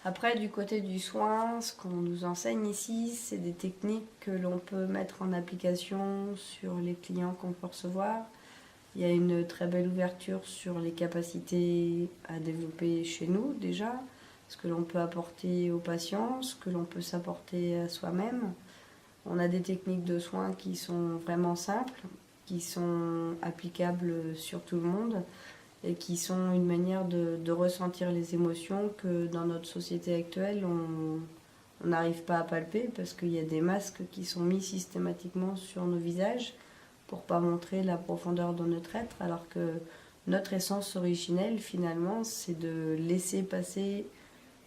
Après, du côté du soin, ce qu'on nous enseigne ici, c'est des techniques que l'on peut mettre en application sur les clients qu'on peut recevoir. Il y a une très belle ouverture sur les capacités à développer chez nous déjà, ce que l'on peut apporter aux patients, ce que l'on peut s'apporter à soi-même. On a des techniques de soins qui sont vraiment simples, qui sont applicables sur tout le monde et qui sont une manière de ressentir les émotions que dans notre société actuelle, on n'arrive pas à palper parce qu'il y a des masques qui sont mis systématiquement sur nos visages pour pas montrer la profondeur de notre être, alors que notre essence originelle, finalement, c'est de laisser passer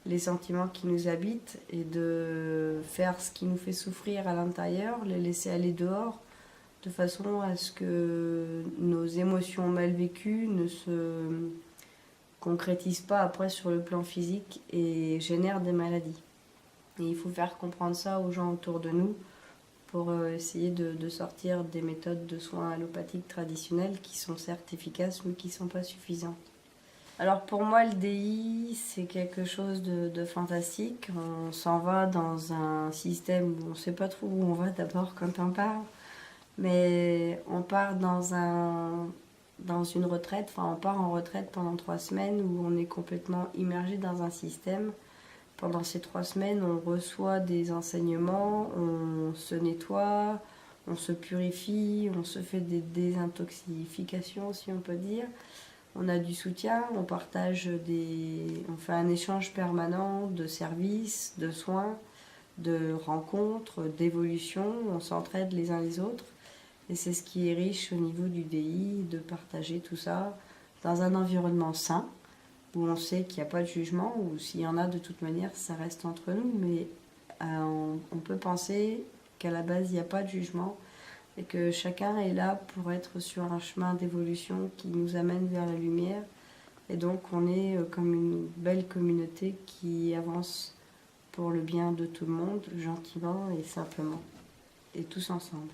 les sentiments qui nous habitent et de faire ce qui nous fait souffrir à l'intérieur, les laisser aller dehors, de façon à ce que nos émotions mal vécues ne se concrétisent pas après sur le plan physique et génèrent des maladies. Et il faut faire comprendre ça aux gens autour de nous pour essayer de sortir des méthodes de soins allopathiques traditionnelles qui sont certes efficaces mais qui ne sont pas suffisantes. Alors pour moi, le DI, c'est quelque chose de fantastique. On s'en va dans un système où on ne sait pas trop où on va d'abord quand on part. Mais on part dans une retraite, enfin on part en retraite pendant 3 semaines où on est complètement immergé dans un système. Pendant ces 3 semaines, on reçoit des enseignements, on se nettoie, on se purifie, on se fait des désintoxifications si on peut dire. On a du soutien, on fait un échange permanent de services, de soins, de rencontres, d'évolutions, on s'entraide les uns les autres. Et c'est ce qui est riche au niveau du DI, de partager tout ça dans un environnement sain, où on sait qu'il n'y a pas de jugement, ou s'il y en a de toute manière, ça reste entre nous, mais on peut penser qu'à la base, il n'y a pas de jugement, et que chacun est là pour être sur un chemin d'évolution qui nous amène vers la lumière. Et donc on est comme une belle communauté qui avance pour le bien de tout le monde, gentiment et simplement, et tous ensemble.